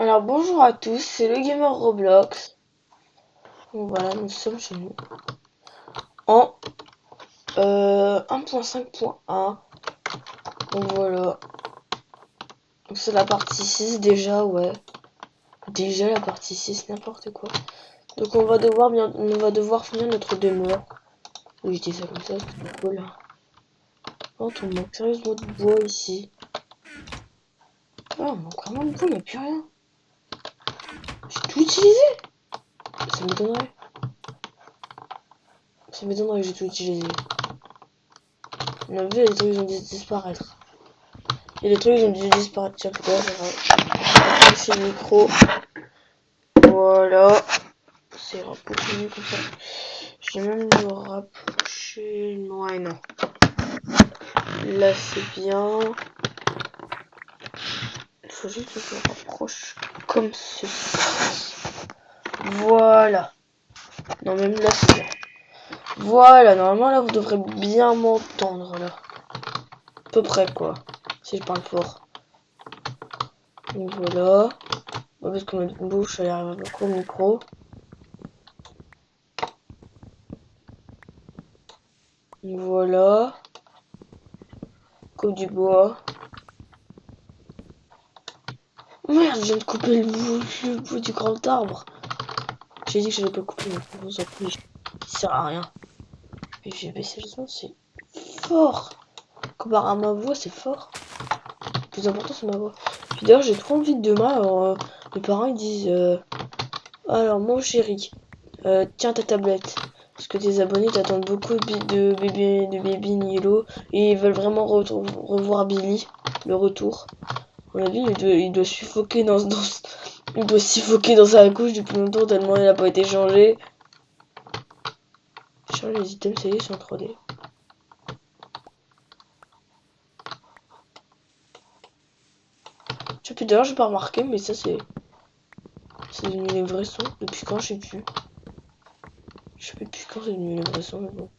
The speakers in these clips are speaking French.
Alors bonjour à tous, c'est le gamer Roblox. Donc voilà, nous sommes chez nous en 1.5.1. Donc voilà. Donc c'est la partie 6 déjà, ouais. Déjà la partie 6, n'importe quoi. Donc on va devoir finir notre demeure. Oui, je dis ça comme ça, c'est cool. Oh, on manque sérieusement de bois ici. Ah, on manque vraiment de bois, il n'y a plus rien. J'ai tout utilisé. Ça m'étonnerait. Ça m'étonnerait que j'ai tout utilisé. On a vu, les trucs ils ont dû disparaître. Et les trucs ils ont dû disparaître. Tiens, peut-être, je vais passer le micro. Voilà. C'est beaucoup mieux comme ça. J'ai même le rapprocher. Ouais, non. Là, c'est bien. Il faut juste que je le rapproche comme ceci. Voilà. Non, même là, c'est bien. Voilà, normalement, là, vous devrez bien m'entendre, là. À peu près, quoi. Si je parle fort. Donc, voilà. Parce que ma bouche, elle arrive beaucoup au micro. Donc, voilà. Coupe du bois. Merde, je viens de couper le bout du grand arbre. J'ai dit que j'allais pas couper, mais on s'en fout. Ça sert à rien. Et j'ai baissé le son, c'est fort. Comparé à ma voix, c'est fort. Le plus important, c'est ma voix. Puis d'ailleurs, j'ai trop envie de demain. Alors, mes parents, ils disent alors, mon chéri, tiens ta tablette. Parce que tes abonnés t'attendent beaucoup de Baby Nilo. Et ils veulent vraiment revoir Billy, le retour. À mon avis, il doit suffoquer il doit suffoquer dans sa couche depuis longtemps tellement il n'a pas été changé. Change les items, ça y est, sont en 3D. Tu sais, puis d'ailleurs, j'ai pas remarqué, mais ça, c'est devenu les vrais sons. Depuis quand, je sais plus. Je sais plus depuis quand c'est devenu les vrais sons, mais bon.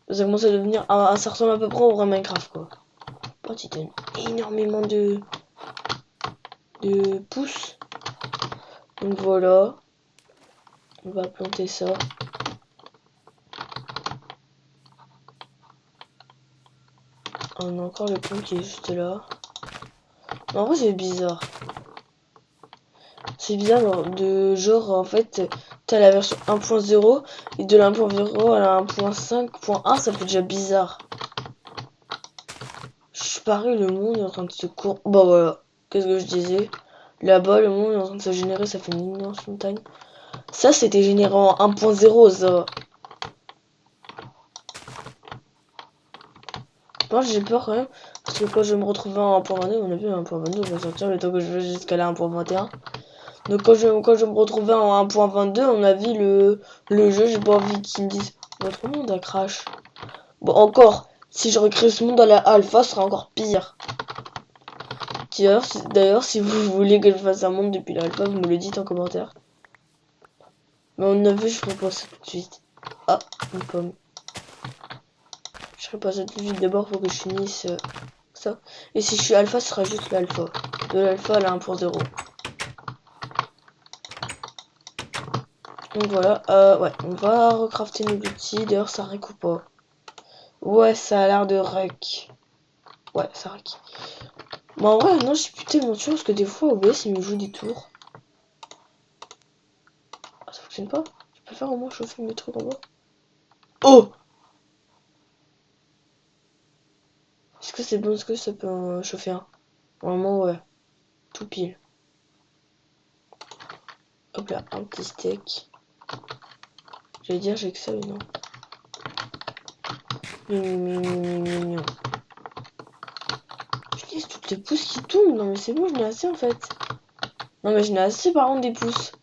Ça commence à devenir. Ça ressemble à peu près au vrai Minecraft, quoi. Oh, tu donnes énormément de pouces. Donc voilà. On va planter ça. On a encore le pont qui est juste là. Mais en vrai, c'est bizarre. C'est bizarre de genre, en fait, t'as la version 1.0 et de la 1.0 à la 1.5.1, ça fait déjà bizarre. Je parie, le monde est en train de se Bah voilà, qu'est-ce que je disais? Là-bas, le monde est en train de se générer, ça fait une immense montagne. Ça, c'était généré en 1.0, ça. Moi, j'ai peur quand même, parce que quand je vais me retrouver en 1.22, on a vu 1.22 va sortir le temps que je vais jusqu'à la 1.21. Donc quand je vais me retrouver en 1.22, on a vu le jeu, j'ai pas envie qu'ils me disent votre monde a crash. Bon, encore, si je recrée ce monde à la alpha, ce sera encore pire. D'ailleurs, si vous voulez que je fasse un monde depuis l'alpha, vous me le dites en commentaire. Mais on a vu, je ferai pas ça tout de suite. Ah, une pomme. Je ferai pas ça tout de suite, d'abord faut que je finisse ça. Et si je suis alpha, ce sera juste l'alpha. De l'alpha à la 1.0. Donc voilà, ouais, on va recrafter nos outils. D'ailleurs, ça recoupe pas. Ouais, ça a l'air de rec. Ouais, ça rec. Mais en vrai, non, je suis plus tellement sûr parce que des fois, OBS il me joue des tours. Ah, ça fonctionne pas? Je peux faire au moins chauffer mes trucs en bas. Oh! Est-ce que c'est bon? Est-ce que ça peut chauffer un? Normalement, ouais. Tout pile. Hop là, un petit steak. J'allais dire, j'ai que ça, mais non. Je dis, toutes les pouces qui tombent. Non, mais c'est bon, je n'ai assez en fait. Non, mais je n'ai assez par contre des pouces.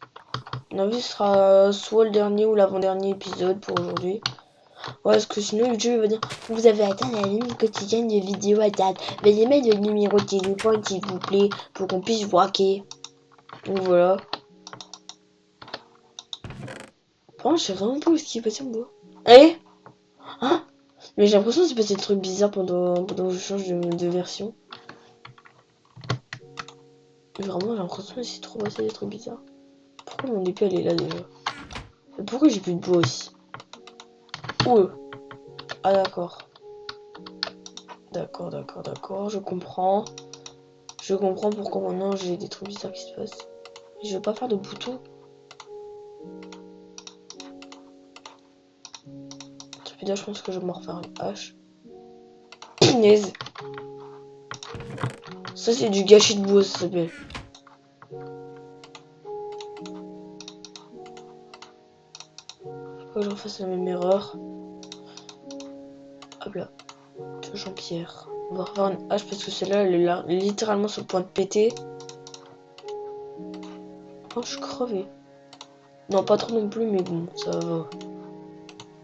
Mon avis, ce sera soit le dernier ou l'avant-dernier épisode pour aujourd'hui. Ouais, parce que sinon, YouTube va dire vous avez atteint la limite quotidienne de vidéos à date. Veuillez mettre le numéro de téléphone, s'il vous plaît, pour qu'on puisse vous hacker. Donc voilà. Par contre, je sais vraiment pas où est-ce qu'il est passé mon bois. Allez! Hein? Mais j'ai l'impression que c'est passé des trucs bizarres pendant que je change de version. Vraiment, j'ai l'impression que c'est trop passé des trucs bizarres. Pourquoi mon épée elle est là déjà? Et pourquoi j'ai plus de bois aussi? Oh. Ah d'accord. D'accord, je comprends. Je comprends pourquoi maintenant j'ai des trucs bizarres qui se passent. Je veux pas faire de boutons. Là, je pense que je vais me refaire une hache. Punaise. Ça c'est du gâchis de bois, ça s'appelle. Faut pas que je refasse la même erreur. Hop là. Touche en pierre. On va refaire une hache parce que celle-là, elle est là, littéralement sur le point de péter. Oh, je suis crevée. Non, pas trop non plus, mais bon, ça va.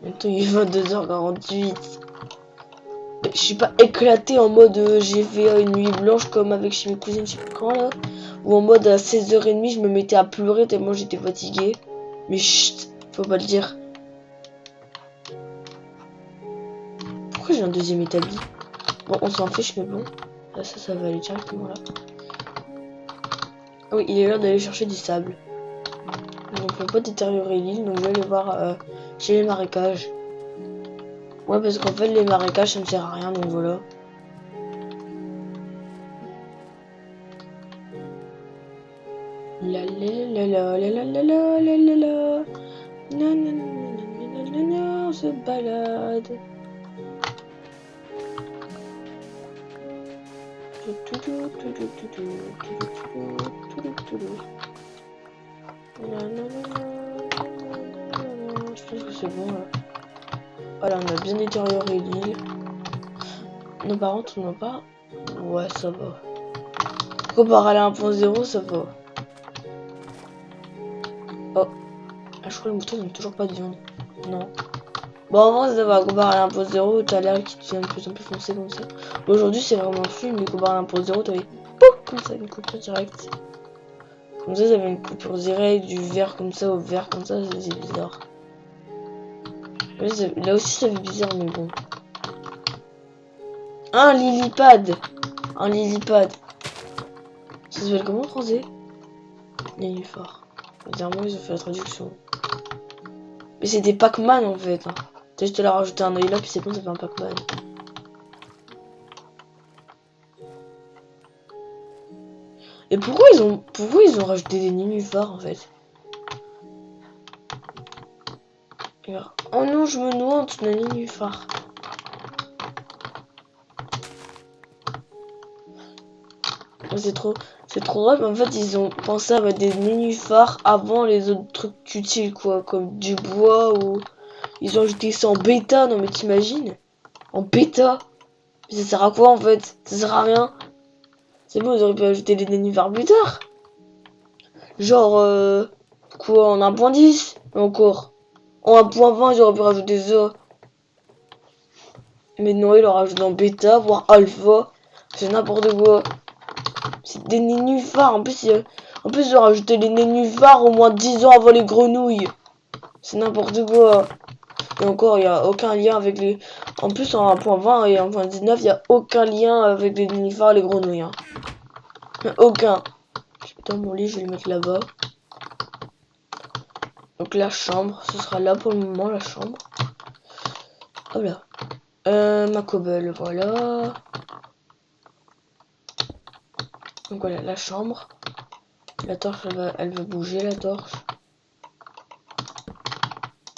Maintenant, il est 22h48. Je suis pas éclaté en mode j'ai fait une nuit blanche comme avec chez mes cousines, je sais pas quand là. Ou en mode à 16h30, je me mettais à pleurer tellement j'étais fatiguée. Mais chut, faut pas le dire. Pourquoi j'ai un deuxième établi? Bon, on s'en fiche, mais bon. Là, ça va aller directement là. Ah oui, il est l'heure d'aller chercher du sable. Donc, on peut pas détériorer l'île, donc je vais aller voir chez les marécages. Ouais, parce qu'en fait, les marécages, ça ne sert à rien, donc voilà. La la la la la la la la la la. On se balade. Je pense que c'est bon là. Voilà, on a bien détérioré l'île. Non, par contre, on n'a pas. Ouais, ça va. Comparé à la 1.0, ça va. Oh, ah, je crois que les moutons n'ont toujours pas de viande. Non. Bon, en vrai, ça va. Comparé à 1.0, t'as l'air qui devient de plus en plus foncé comme ça. Aujourd'hui, c'est vraiment fluide, mais comparé à 1.0, t'avais comme ça, une coupure directe. Comme ça, t'avais une coupure directe, du vert comme ça au vert comme ça, c'est bizarre. Là aussi, ça fait bizarre, mais bon. Un lilipad. Un lilipad. Ça s'appelle comment en français? Nénuphar. Bizarrement, ils ont fait la traduction. Mais c'est des Pac-Man en fait. Hein. T'as juste là rajouter un œil là, puis c'est bon, ça fait un Pac-Man. Et pourquoi ils ont rajouté des nénuphars en fait? Oh non, je me noie en dessous d'un nénuphar. C'est trop drôle, mais en fait ils ont pensé à mettre des nénuphars avant les autres trucs utiles quoi, comme du bois ou ils ont ajouté ça en bêta, non mais t'imagines? En bêta? Mais ça sert à quoi en fait? Ça sert à rien. C'est bon, ils auraient pu ajouter des nénuphars plus tard. Genre quoi, en 1.10 encore. En 1.20 ils auraient pu rajouter ça. Mais non, ils l'ont rajouté en bêta, voire alpha. C'est n'importe quoi. C'est des nénuphars. En plus, ils ont rajouté les nénuphars au moins 10 ans avant les grenouilles. C'est n'importe quoi. Et encore, il n'y a aucun lien avec les... En plus, en 1.20 et en 1.19, il n'y a aucun lien avec les nénuphars et les grenouilles. Hein. Aucun. Dans mon lit, je vais le mettre là-bas. Donc la chambre, ce sera là pour le moment, la chambre. Hop là. Ma cobble, voilà. Donc voilà, la chambre. La torche, elle va bouger, la torche.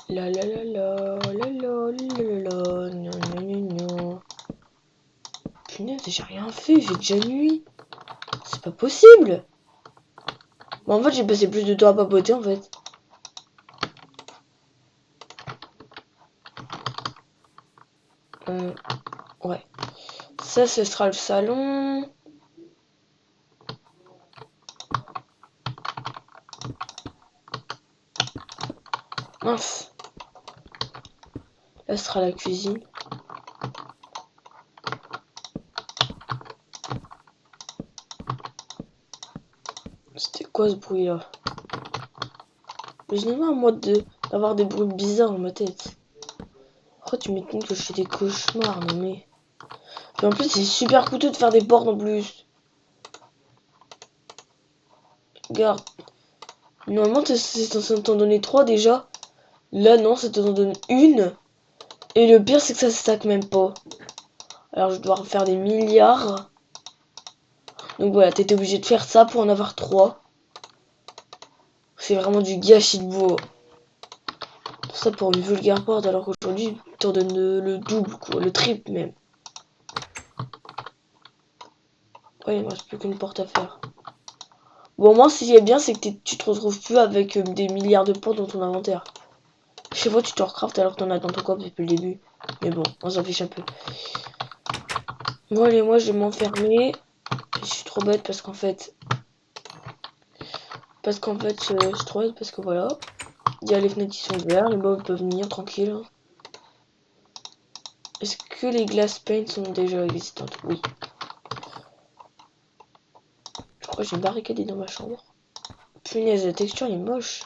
La la la la la la la la non non non non. Punaise, j'ai rien fait, il fait déjà nuit. C'est pas possible. Bon, en fait, j'ai passé plus de temps à papoter en fait. Ouais. Ça, ce sera le salon. Mince. Là, ce sera la cuisine. C'était quoi ce bruit là? Mais je n'ai pas un mode d'avoir des bruits bizarres dans ma tête. Pourquoi tu m'étonnes que je fais des cauchemars, non mais... Et en plus, c'est super coûteux de faire des portes en plus. Regarde. Normalement, c'est censé t'en donner 3 déjà. Là, non, ça t'en donne une. Et le pire, c'est que ça se stack même pas. Alors, je dois refaire des milliards. Donc voilà, t'étais obligé de faire ça pour en avoir 3. C'est vraiment du gâchis de bois. Tout ça pour une vulgaire porte, alors qu'aujourd'hui, t'en donne le double, quoi. Le triple, même. Ouais, il me reste plus qu'une porte à faire. Bon, au moins, ce qui est bien, c'est que tu te retrouves plus avec des milliards de portes dans ton inventaire. Chez moi, tu te recraftes alors que t'en as dans ton coffre depuis le début. Mais bon, on s'en fiche un peu. Bon, allez, moi, je vais m'enfermer. Je suis trop bête parce qu'en fait... je suis trop bête parce que voilà. Il y a les fenêtres qui sont ouvertes, les mobs peuvent venir tranquille. Est-ce que les glass paints sont déjà existantes? Oui. Je crois que j'ai barricadé dans ma chambre. Punaise, la texture est moche.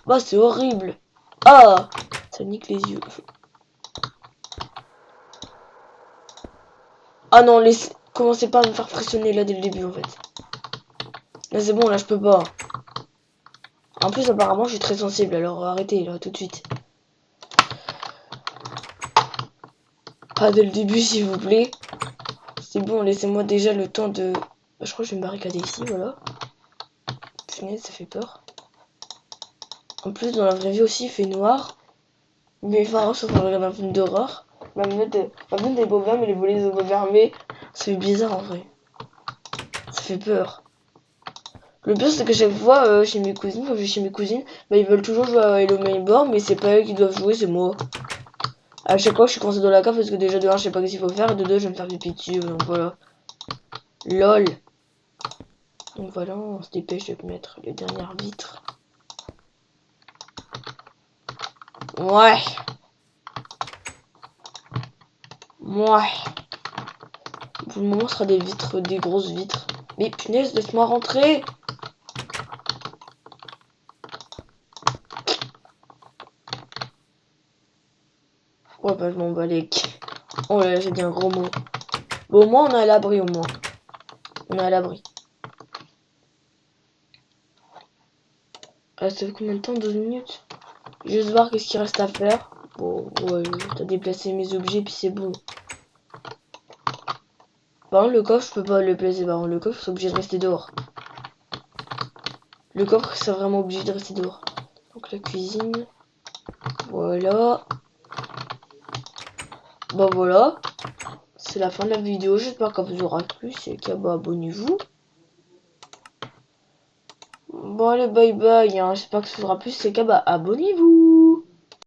Bah, c'est horrible. Ah, ça nique les yeux. Ah non, commencez pas à me faire pressionner là dès le début en fait. Là c'est bon, là je peux pas. En plus apparemment je suis très sensible, alors arrêtez là tout de suite. Pas dès le début s'il vous plaît. C'est bon, laissez-moi déjà le temps de... je crois que je vais me barricader ici, voilà. Punaise, ça fait peur. En plus dans la vraie vie aussi il fait noir. Mais enfin, sauf qu'on regarde un film d'horreur. Ma fenêtre est pas mais les volets sont pas fermés. Ça fait bizarre en vrai. Ça fait peur. Le pire c'est que chaque fois chez mes cousines, quand je vais chez mes cousines, bah ils veulent toujours jouer à Hello Neighbor, mais c'est pas eux qui doivent jouer, c'est moi. À chaque fois je suis coincé dans la cave parce que déjà de 1 je sais pas ce qu'il faut faire et de 2 je vais me faire pipi dessus, donc voilà. LOL. Donc voilà, on se dépêche de mettre les dernières vitres. Ouais. Ouais. Pour le moment ce sera des vitres, des grosses vitres. Mais punaise, laisse-moi rentrer. Ouais bah je m'en bats les... Oh là là, j'ai dit un gros mot. Bon, au moins on est à l'abri au moins. On est à l'abri. Ça fait combien de temps? 12 minutes? Juste voir qu'est-ce qu'il reste à faire. Bon, ouais, t'as déplacé mes objets puis c'est bon. Par contre, le coffre, je peux pas le placer. Par contre, le coffre, c'est obligé de rester dehors. Le coffre, c'est vraiment obligé de rester dehors. Donc la cuisine. Voilà. Bah voilà. C'est la fin de la vidéo. J'espère qu'elle vous aura plu. Si c'est le cas, bah abonnez-vous. Bon allez, bye bye. Hein. J'espère que ça vous aura plu. Si c'est le cas, bah abonnez-vous.